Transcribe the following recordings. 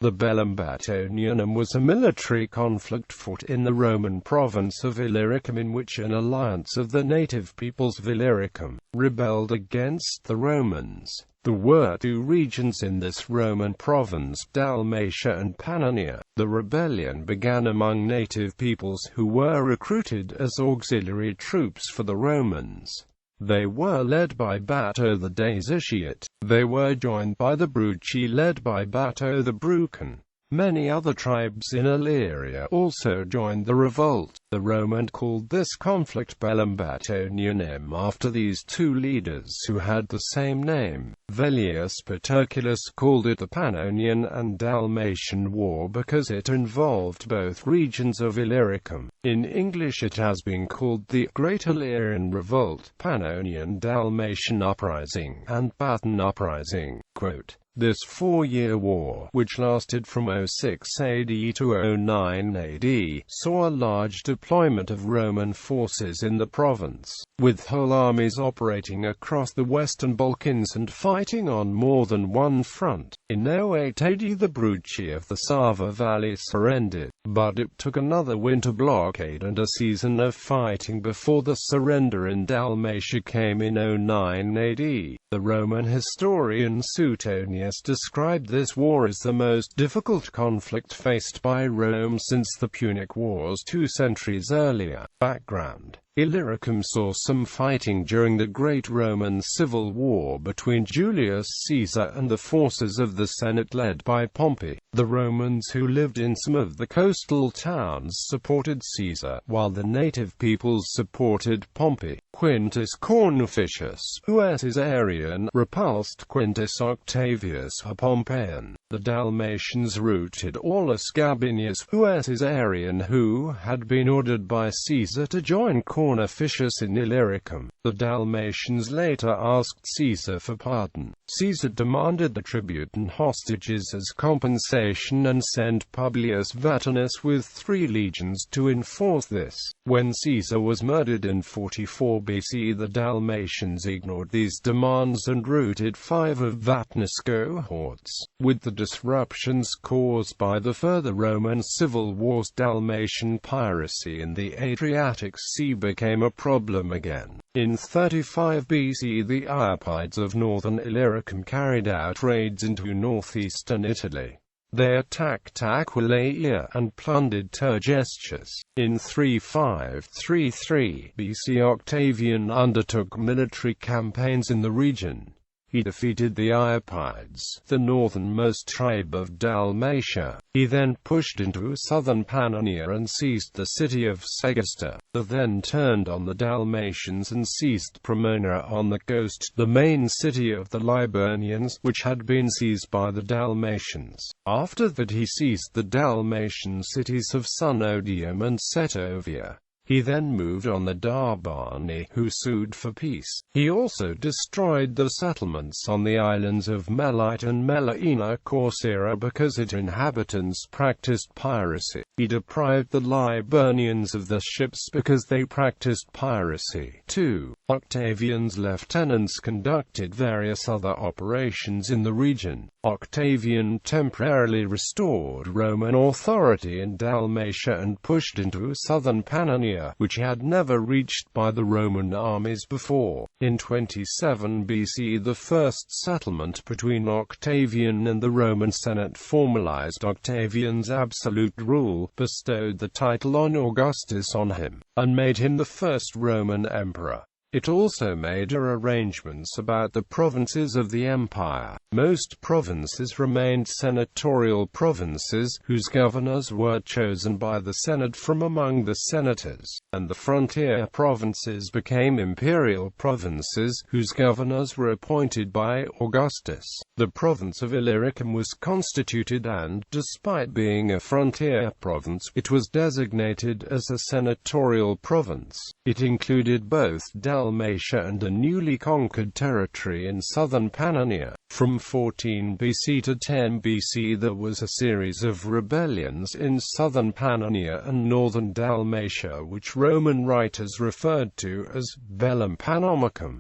The Bellum Batonianum was a military conflict fought in the Roman province of Illyricum, in which an alliance of the native peoples of Illyricum rebelled against the Romans. There were two regions in this Roman province, Dalmatia and Pannonia. The rebellion began among native peoples who were recruited as auxiliary troops for the Romans. They were led by Bato the Daesitiate. They were joined by the Bruci led by Bato the Brucan. Many other tribes in Illyria also joined the revolt. The Romans called this conflict Bellum Batonianum after these two leaders who had the same name. Velleius Paterculus called it the Pannonian and Dalmatian War because it involved both regions of Illyricum. In English it has been called the Great Illyrian Revolt, Pannonian and Dalmatian Uprising, and Baton Uprising. Quote, "This four-year war, which lasted from 06 AD to 09 AD, saw a large deployment of Roman forces in the province, with whole armies operating across the Western Balkans and fighting on more than one front. In 08 AD the Bruci of the Sava Valley surrendered, but it took another winter blockade and a season of fighting before the surrender in Dalmatia came in 09 AD. The Roman historian Suetonius described this war as the most difficult conflict faced by Rome since the Punic Wars 2 centuries earlier. Background: Illyricum saw some fighting during the Great Roman Civil War between Julius Caesar and the forces of the Senate led by Pompey. The Romans who lived in some of the coastal towns supported Caesar, while the native peoples supported Pompey. Quintus Cornificius, who was Arian, repulsed Quintus Octavius, a Pompeian. The Dalmatians routed Aulus Gabinius, who was Arian, who had been ordered by Caesar to join Cornificius in Illyricum. The Dalmatians later asked Caesar for pardon. Caesar demanded the tribute and hostages as compensation and sent Publius Vatinus with 3 legions to enforce this. When Caesar was murdered in 44 BC, the Dalmatians ignored these demands and routed 5 of Vatinus' cohorts. With the disruptions caused by the further Roman civil wars, Dalmatian piracy in the Adriatic Sea became a problem again. In 35 BC, the Iapydes of northern Illyricum carried out raids into northeastern Italy. They attacked Aquileia and plundered Tergestus. In 3533 BC, Octavian undertook military campaigns in the region. He defeated the Iapydes, the northernmost tribe of Dalmatia. He then pushed into southern Pannonia and seized the city of Segesta. They then turned on the Dalmatians and seized Cremona on the coast, the main city of the Liburnians, which had been seized by the Dalmatians. After that he seized the Dalmatian cities of Sunodium and Setovia. He then moved on the Darbani, who sued for peace. He also destroyed the settlements on the islands of Melite and Melaina Corcyra because its inhabitants practiced piracy. He deprived the Liburnians of their ships because they practiced piracy. 2. Octavian's lieutenants conducted various other operations in the region. Octavian temporarily restored Roman authority in Dalmatia and pushed into southern Pannonia, which had never reached by the Roman armies before. In 27 BC, the first settlement between Octavian and the Roman Senate formalized Octavian's absolute rule, bestowed the title on Augustus on him, and made him the first Roman emperor. It also made arrangements about the provinces of the empire. Most provinces remained senatorial provinces, whose governors were chosen by the Senate from among the senators, and the frontier provinces became imperial provinces, whose governors were appointed by Augustus. The province of Illyricum was constituted and, despite being a frontier province, it was designated as a senatorial province. It included both Dalmatia and a newly conquered territory in southern Pannonia. From 14 BC to 10 BC there was a series of rebellions in southern Pannonia and northern Dalmatia which Roman writers referred to as Bellum Batonianum.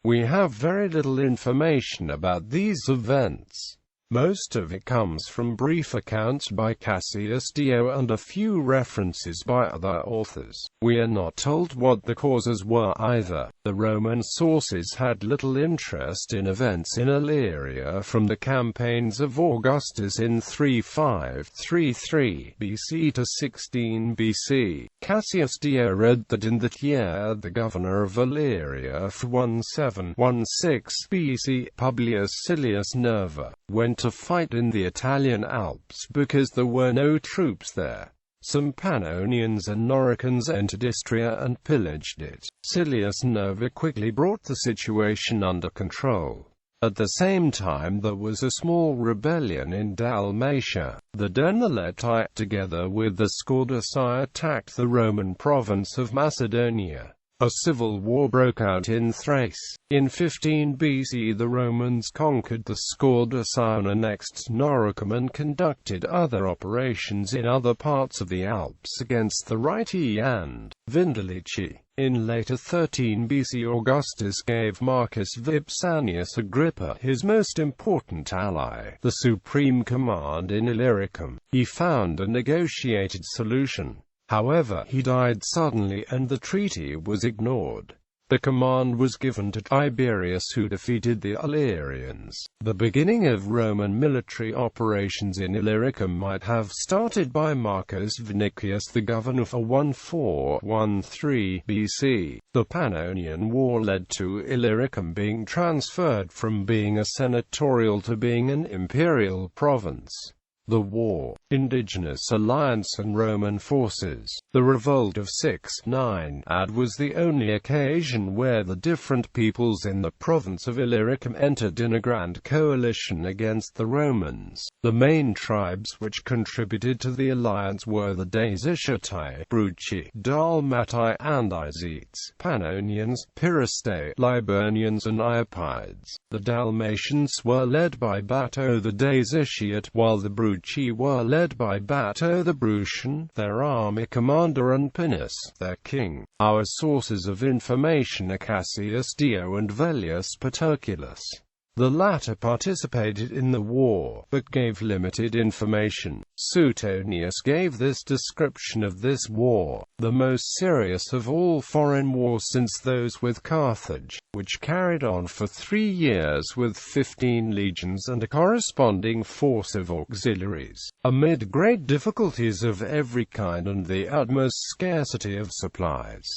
We have very little information about these events. Most of it comes from brief accounts by Cassius Dio and a few references by other authors. We are not told what the causes were either. The Roman sources had little interest in events in Illyria from the campaigns of Augustus in 3533 BC to 16 BC. Cassius Dio read that in that year the governor of Illyria for 1716 BC, Publius Silius Nerva, went to fight in the Italian Alps because there were no troops there. Some Pannonians and Noricans entered Istria and pillaged it. Silius Nerva quickly brought the situation under control. At the same time there was a small rebellion in Dalmatia. The Daesitiate together with the Scorduci attacked the Roman province of Macedonia. A civil war broke out in Thrace. In 15 BC the Romans conquered the Scorduci and annexed Noricum and conducted other operations in other parts of the Alps against the Rheti and Vindelici. In later 13 BC Augustus gave Marcus Vipsanius Agrippa, his most important ally, the supreme command in Illyricum. He found a negotiated solution. However, he died suddenly and the treaty was ignored. The command was given to Tiberius, who defeated the Illyrians. The beginning of Roman military operations in Illyricum might have started by Marcus Vinicius, the governor, for 1413 BC. The Pannonian War led to Illyricum being transferred from being a senatorial to being an imperial province. The war, indigenous alliance and Roman forces. The revolt of 69 AD was the only occasion where the different peoples in the province of Illyricum entered in a grand coalition against the Romans. The main tribes which contributed to the alliance were the Daesitiate, Bruci, Dalmatii and Daesitiates, Pannonians, Piracy, Liburnians and Iopides. The Dalmatians were led by Bato the Daesitiate, while the Bruci were led by Bato the Brutian, their army commander, and Pinnus, their king. Our sources of information are Cassius Dio and Velleius Paterculus. The latter participated in the war, but gave limited information. Suetonius gave this description of this war: the most serious of all foreign wars since those with Carthage, which carried on for 3 years with 15 legions and a corresponding force of auxiliaries, amid great difficulties of every kind and the utmost scarcity of supplies.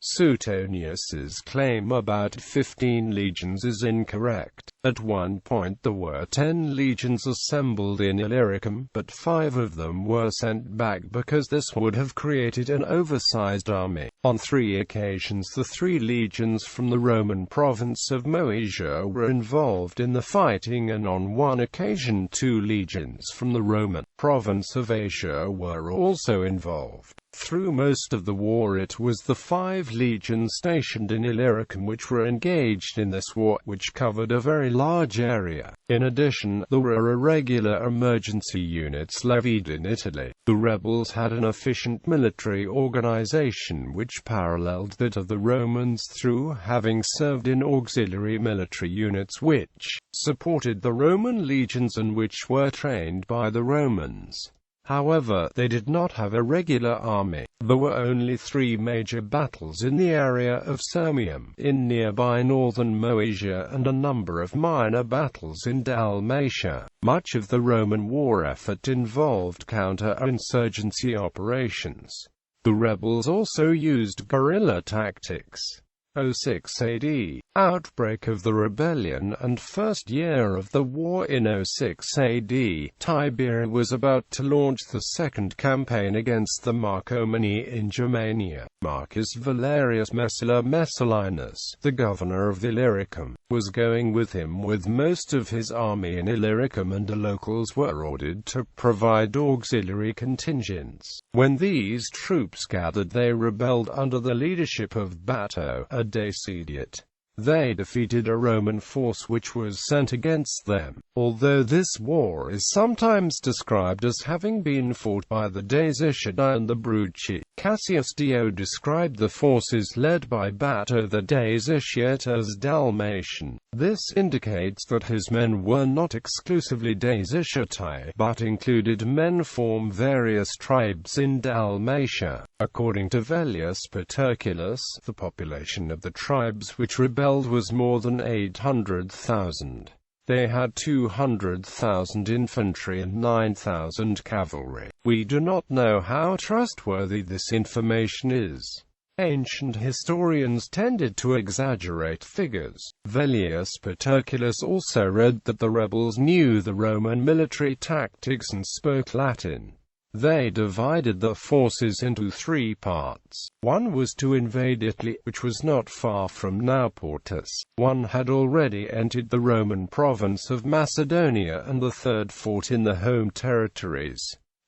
Suetonius's claim about 15 legions is incorrect. At one point there were 10 legions assembled in Illyricum, but 5 of them were sent back because this would have created an oversized army. On 3 occasions the 3 legions from the Roman province of Moesia were involved in the fighting, and on 1 occasion 2 legions from the Roman province of Asia were also involved. Through most of the war it was the 5 legions stationed in Illyricum which were engaged in this war, which covered a very large area. In addition, there were irregular emergency units levied in Italy. The rebels had an efficient military organization which paralleled that of the Romans through having served in auxiliary military units which supported the Roman legions and which were trained by the Romans. However, they did not have a regular army. There were only 3 major battles in the area of Sirmium, in nearby northern Moesia, and a number of minor battles in Dalmatia. Much of the Roman war effort involved counter-insurgency operations. The rebels also used guerrilla tactics. 06 AD, outbreak of the rebellion and first year of the war. In 06 AD, Tiberius was about to launch the second campaign against the Marcomanni in Germania. Marcus Valerius Messala Messallinus, the governor of Illyricum, was going with him with most of his army in Illyricum, and the locals were ordered to provide auxiliary contingents. When these troops gathered, they rebelled under the leadership of Bato the Daesitiate. They defeated a Roman force which was sent against them. Although this war is sometimes described as having been fought by the Daesitiate and the Bruci, Cassius Dio described the forces led by Bato the Daesitiate as Dalmatian. This indicates that his men were not exclusively Daesitiae, but included men from various tribes in Dalmatia. According to Velleius Paterculus, the population of the tribes which rebelled was more than 800,000. They had 200,000 infantry and 9,000 cavalry. We do not know how trustworthy this information is. Ancient historians tended to exaggerate figures. Velleius Paterculus also read that the rebels knew the Roman military tactics and spoke Latin. They divided the forces into three parts. One was to invade Italy, which was not far from Nauportus. One had already entered the Roman province of Macedonia, and the third fought in the home territories.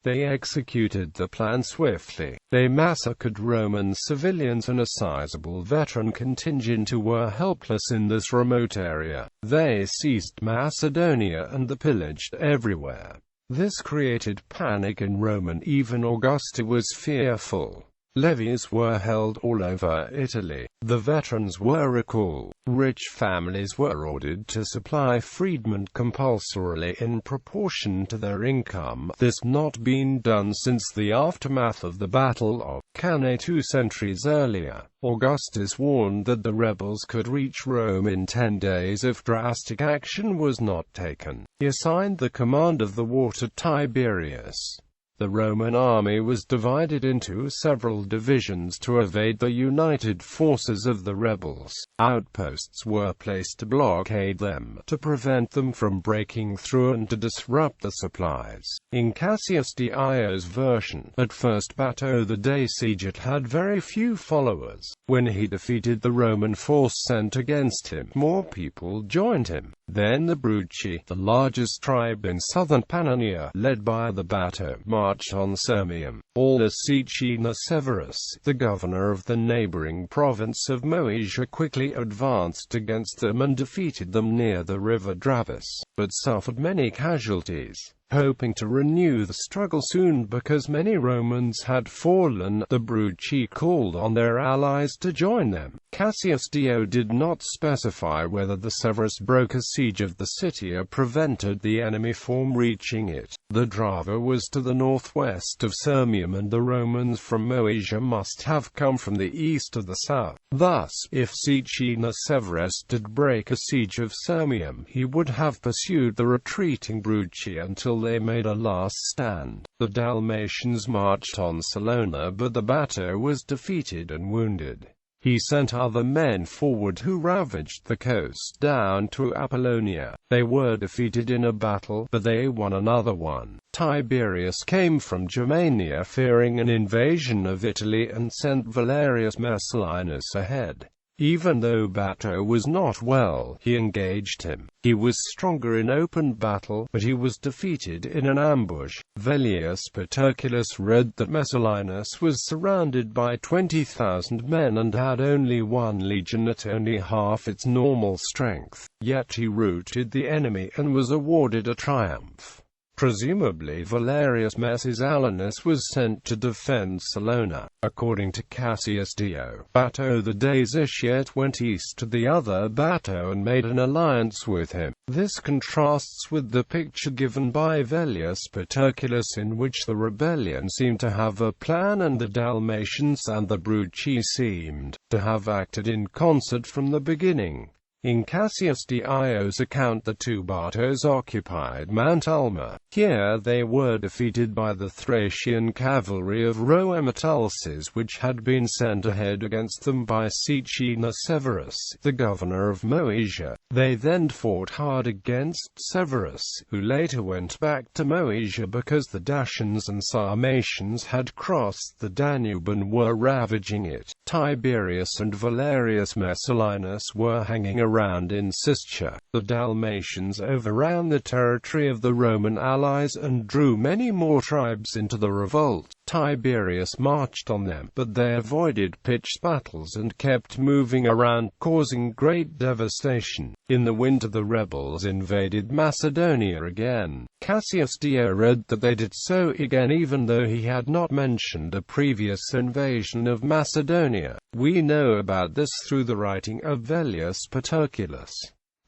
They executed the plan swiftly. They massacred Roman civilians and a sizable veteran contingent who were helpless in this remote area. They seized Macedonia and pillaged everywhere. This created panic in Rome, and even Augusta was fearful. Levies were held all over Italy. The veterans were recalled. Rich families were ordered to supply freedmen compulsorily in proportion to their income. This had not been done since the aftermath of the Battle of Cannae 2 centuries earlier. Augustus warned that the rebels could reach Rome in 10 days if drastic action was not taken. He assigned the command of the war to Tiberius. The Roman army was divided into several divisions to evade the united forces of the rebels. Outposts were placed to blockade them, to prevent them from breaking through and to disrupt the supplies. In Cassius Dio's version, at first Bato the Daesitiate had very few followers. When he defeated the Roman force sent against him, more people joined him. Then the Bruci, the largest tribe in southern Pannonia, led by the Bato, marched on Sirmium. Aulus Caecina Severus, the governor of the neighboring province of Moesia, quickly advanced against them and defeated them near the river Dravus, but suffered many casualties. Hoping to renew the struggle soon because many Romans had fallen, the Bruci called on their allies to join them. Cassius Dio did not specify whether the Severus broke a siege of the city or prevented the enemy from reaching it. The Drava was to the northwest of Sirmium, and the Romans from Moesia must have come from the east of the south. Thus, if Caecina Severus did break a siege of Sirmium, he would have pursued the retreating Bruci until they made a last stand. The Dalmatians marched on Salona, but the Bato was defeated and wounded. He sent other men forward who ravaged the coast down to Apollonia. They were defeated in a battle, but they won another one. Tiberius came from Germania fearing an invasion of Italy and sent Valerius Messallinus ahead. Even though Bato was not well, he engaged him. He was stronger in open battle, but he was defeated in an ambush. Velleius Paterculus read that Messallinus was surrounded by 20,000 men and had only one legion at only half its normal strength. Yet he routed the enemy and was awarded a triumph. Presumably Valerius Messallinus was sent to defend Salona. According to Cassius Dio, Bato the Daesitiate went east to the other Bato and made an alliance with him. This contrasts with the picture given by Velleius Paterculus, in which the rebellion seemed to have a plan and the Dalmatians and the Bruci seemed to have acted in concert from the beginning. In Cassius Dio's account, the two Batos occupied Mount Alma. Here they were defeated by the Thracian cavalry of Rhoemetulces, which had been sent ahead against them by Caecina Severus, the governor of Moesia. They then fought hard against Severus, who later went back to Moesia because the Dacians and Sarmatians had crossed the Danube and were ravaging it. Tiberius and Valerius Messallinus were hanging around in Siscia. The Dalmatians overran the territory of the Roman allies allies and drew many more tribes into the revolt. Tiberius marched on them, but they avoided pitched battles and kept moving around, causing great devastation. In the winter the rebels invaded Macedonia again. Cassius Dio read that they did so again even though he had not mentioned a previous invasion of Macedonia. We know about this through the writing of Velleius Paterculus.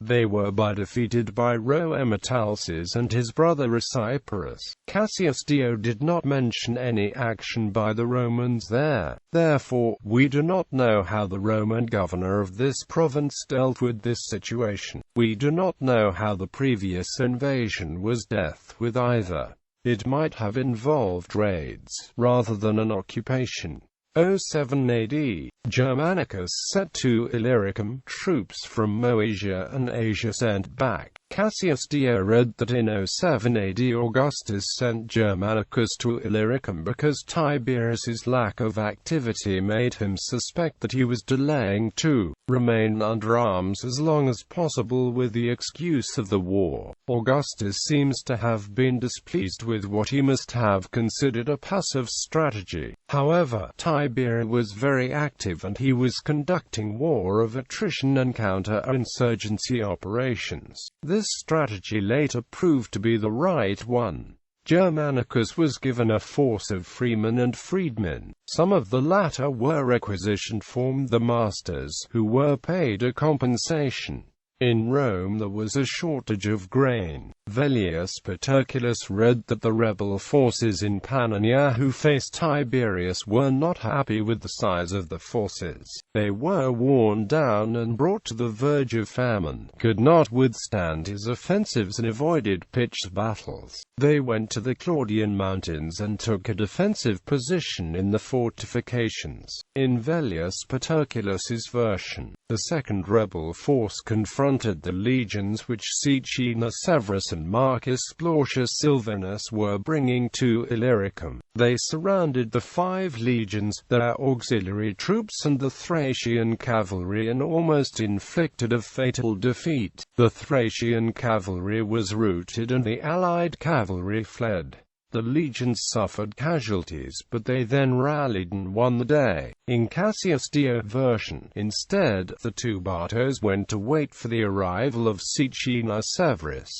They were defeated by Rhoemetalces and his brother Reciparus. Cassius Dio did not mention any action by the Romans there. Therefore, we do not know how the Roman governor of this province dealt with this situation. We do not know how the previous invasion was dealt with either. It might have involved raids, rather than an occupation. 07 AD, Germanicus sent to Illyricum troops from Moesia and Asia sent back. Cassius Dio read that in 07 AD Augustus sent Germanicus to Illyricum because Tiberius's lack of activity made him suspect that he was delaying to remain under arms as long as possible with the excuse of the war. Augustus seems to have been displeased with what he must have considered a passive strategy. However, Tiberius was very active and he was conducting war of attrition and counter-insurgency operations. This strategy later proved to be the right one. Germanicus was given a force of freemen and freedmen. Some of the latter were requisitioned from the masters, who were paid a compensation. In Rome there was a shortage of grain. Velleius Paterculus read that the rebel forces in Pannonia who faced Tiberius were not happy with the size of the forces. They were worn down and brought to the verge of famine, could not withstand his offensives and avoided pitched battles. They went to the Claudian mountains and took a defensive position in the fortifications. In Velleius Paterculus's version, the second rebel force confronted the legions which Caecina Severus and Marcus Plautius Silvanus were bringing to Illyricum. They surrounded the 5 legions, their auxiliary troops and the Thracian cavalry and almost inflicted a fatal defeat. The Thracian cavalry was routed and the allied cavalry fled. The legions suffered casualties, but they then rallied and won the day. In Cassius Dio version, instead, the 2 Batos went to wait for the arrival of Caecina Severus.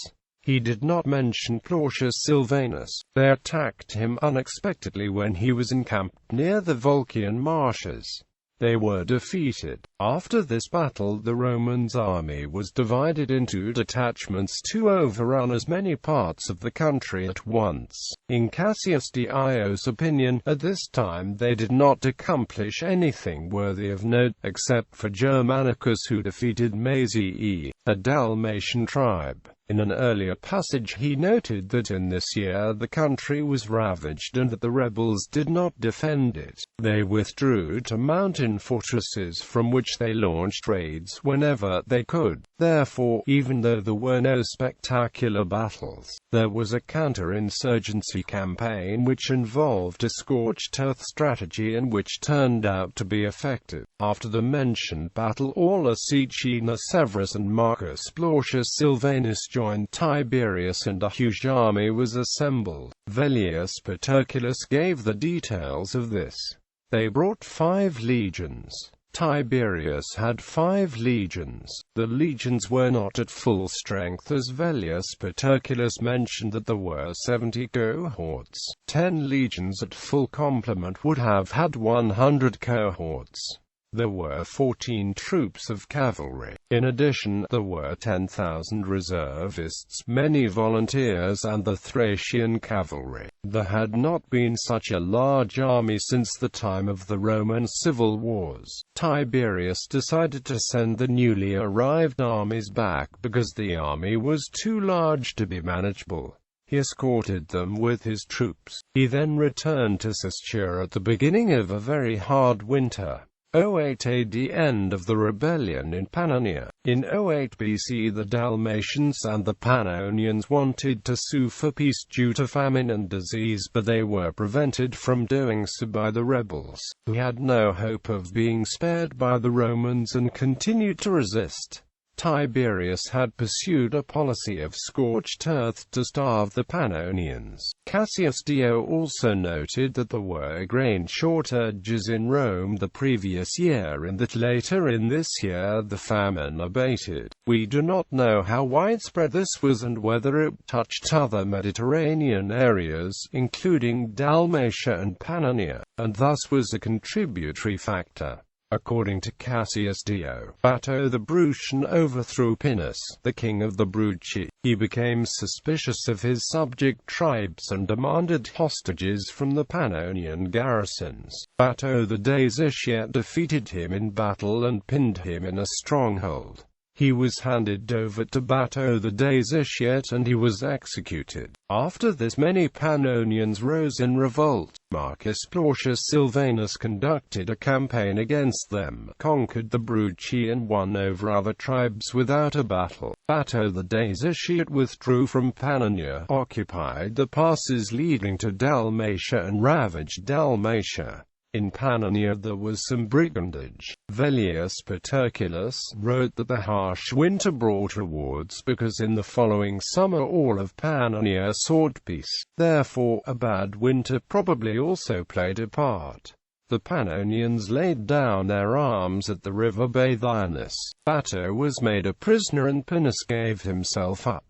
He did not mention Plautius Silvanus. They attacked him unexpectedly when he was encamped near the Volcaean marshes. They were defeated. After this battle the Romans' army was divided into detachments to overrun as many parts of the country at once. In Cassius Dio's opinion, at this time they did not accomplish anything worthy of note, except for Germanicus who defeated Mazii, a Dalmatian tribe. In an earlier passage he noted that in this year the country was ravaged and that the rebels did not defend it. They withdrew to mountain fortresses from which they launched raids whenever they could. Therefore, even though there were no spectacular battles, there was a counter-insurgency campaign which involved a scorched earth strategy and which turned out to be effective. After the mentioned battle Aula Caecina Severus and Marcus Plautius Silvanus joined Tiberius and a huge army was assembled. Velleius Paterculus gave the details of this. They brought 5 legions. Tiberius had 5 legions. The legions were not at full strength as Velleius Paterculus mentioned that there were 70 cohorts. 10 legions at full complement would have had 100 cohorts. There were 14 troops of cavalry. In addition, there were 10,000 reservists, many volunteers and the Thracian cavalry. There had not been such a large army since the time of the Roman civil wars. Tiberius decided to send the newly arrived armies back because the army was too large to be manageable. He escorted them with his troops. He then returned to Siscia at the beginning of a very hard winter. 08 AD, end of the rebellion in Pannonia. In 08 BC the Dalmatians and the Pannonians wanted to sue for peace due to famine and disease, but they were prevented from doing so by the rebels, who had no hope of being spared by the Romans and continued to resist. Tiberius had pursued a policy of scorched earth to starve the Pannonians. Cassius Dio also noted that there were grain shortages in Rome the previous year and that later in this year the famine abated. We do not know how widespread this was and whether it touched other Mediterranean areas, including Dalmatia and Pannonia, and thus was a contributory factor. According to Cassius Dio, Bato the Daesitiate overthrew Pinus, the king of the Bruci. He became suspicious of his subject tribes and demanded hostages from the Pannonian garrisons. Bato the Daesitiate defeated him in battle and pinned him in a stronghold. He was handed over to Bato the Daesitiate and he was executed. After this many Pannonians rose in revolt. Marcus Plautius Silvanus conducted a campaign against them, conquered the Bruci and won over other tribes without a battle. Bato the Daesitiate withdrew from Pannonia, occupied the passes leading to Dalmatia and ravaged Dalmatia. In Pannonia there was some brigandage. Velleius Paterculus wrote that the harsh winter brought rewards because in the following summer all of Pannonia sought peace. Therefore, a bad winter probably also played a part. The Pannonians laid down their arms at the river Bathianus. Bato was made a prisoner and Pinus gave himself up.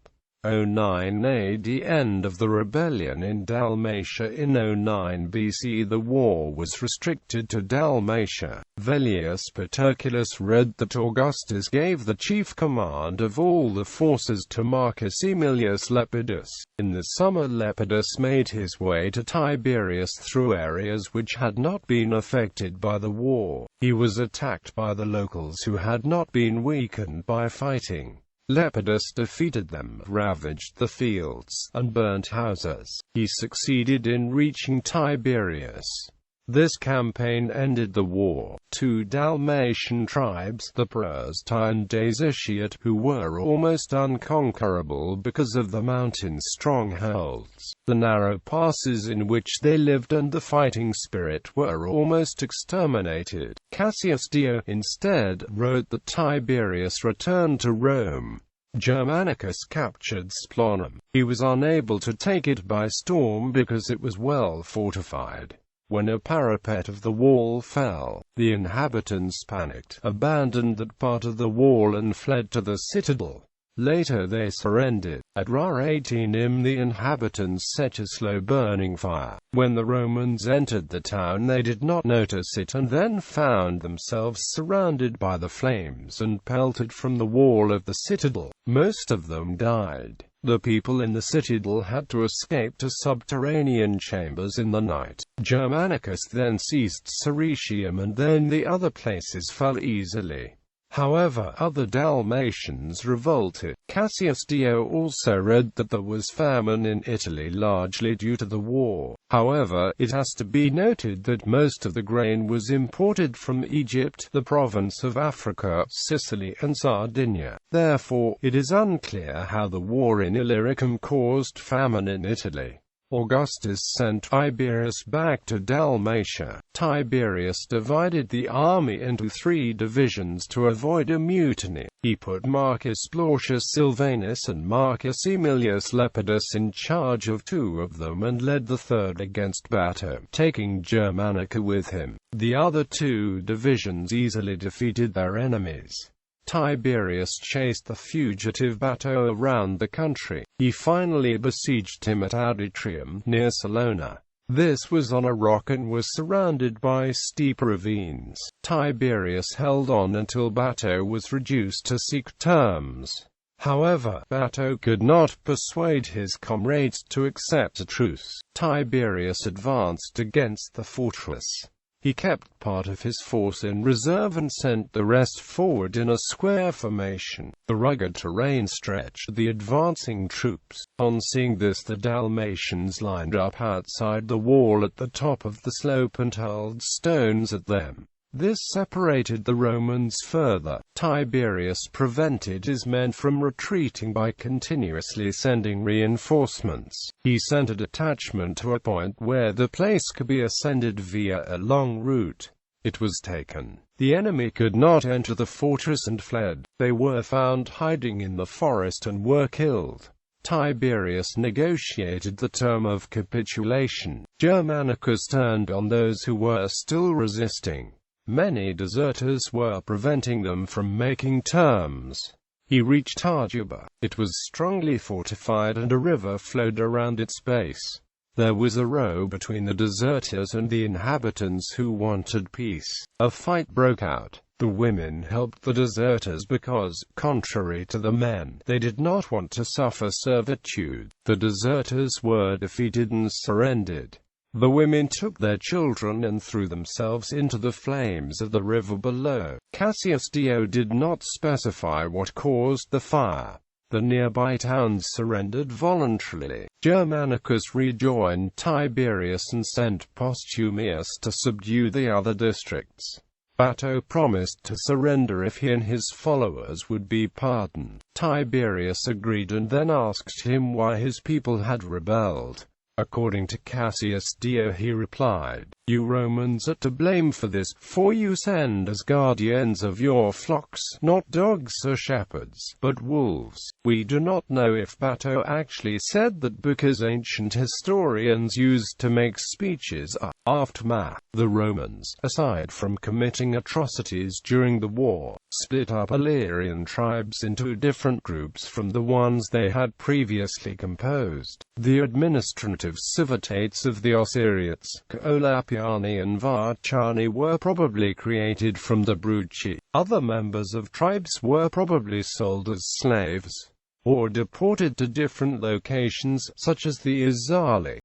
09 AD End of the rebellion in Dalmatia. In 09 BC the war was restricted to Dalmatia. Velleius Paterculus read that Augustus gave the chief command of all the forces to Marcus Aemilius Lepidus. In the summer Lepidus made his way to Tiberias through areas which had not been affected by the war. He was attacked by the locals who had not been weakened by fighting. Lepidus defeated them, ravaged the fields, and burnt houses. He succeeded in reaching Tiberias. This campaign ended the war. Two Dalmatian tribes, the Piracy and Daesitiate, who were almost unconquerable because of the mountain strongholds, the narrow passes in which they lived and the fighting spirit, were almost exterminated. Cassius Dio, instead, wrote that Tiberius returned to Rome. Germanicus captured Splanum. He was unable to take it by storm because it was well fortified. When a parapet of the wall fell, the inhabitants panicked, abandoned that part of the wall and fled to the citadel. Later they surrendered. At Ra 18 Im the inhabitants set a slow-burning fire. When the Romans entered the town they did not notice it and then found themselves surrounded by the flames and pelted from the wall of the citadel. Most of them died. The people in the citadel had to escape to subterranean chambers in the night. Germanicus then seized Seretium and then the other places fell easily. However, other Dalmatians revolted. Cassius Dio also read that there was famine in Italy largely due to the war. However, it has to be noted that most of the grain was imported from Egypt, the province of Africa, Sicily and Sardinia. Therefore, it is unclear how the war in Illyricum caused famine in Italy. Augustus sent Tiberius back to Dalmatia. Tiberius divided the army into 3 divisions to avoid a mutiny. He put Marcus Plautius Silvanus and Marcus Aemilius Lepidus in charge of 2 of them and led the 3rd against Bato, taking Germanica with him. The other 2 divisions easily defeated their enemies. Tiberius chased the fugitive Bato around the country. He finally besieged him at Adriatic, near Salona. This was on a rock and was surrounded by steep ravines. Tiberius held on until Bato was reduced to seek terms. However, Bato could not persuade his comrades to accept a truce. Tiberius advanced against the fortress. He kept part of his force in reserve and sent the rest forward in a square formation. The rugged terrain stretched the advancing troops. On seeing this, the Dalmatians lined up outside the wall at the top of the slope and hurled stones at them. This separated the Romans further. Tiberius prevented his men from retreating by continuously sending reinforcements. He sent a detachment to a point where the place could be ascended via a long route. It was taken. The enemy could not enter the fortress and fled. They were found hiding in the forest and were killed. Tiberius negotiated the term of capitulation. Germanicus turned on those who were still resisting. Many deserters were preventing them from making terms. He reached Arduba. It was strongly fortified and a river flowed around its base. There was a row between the deserters and the inhabitants who wanted peace. A fight broke out. The women helped the deserters because, contrary to the men, they did not want to suffer servitude. The deserters were defeated and surrendered. The women took their children and threw themselves into the flames of the river below. Cassius Dio did not specify what caused the fire. The nearby towns surrendered voluntarily. Germanicus rejoined Tiberius and sent Postumius to subdue the other districts. Bato promised to surrender if he and his followers would be pardoned. Tiberius agreed and then asked him why his people had rebelled. According to Cassius Dio, he replied, "You Romans are to blame for this, for you send as guardians of your flocks, not dogs or shepherds, but wolves." We do not know if Bato actually said that because ancient historians used to make speeches aftermath. The Romans, aside from committing atrocities during the war, split up Illyrian tribes into different groups from the ones they had previously composed. The administrative civitates of the Osiriates, Olapiani and Varchani, were probably created from the Bruci. Other members of tribes were probably sold as slaves, or deported to different locations, such as the Izali.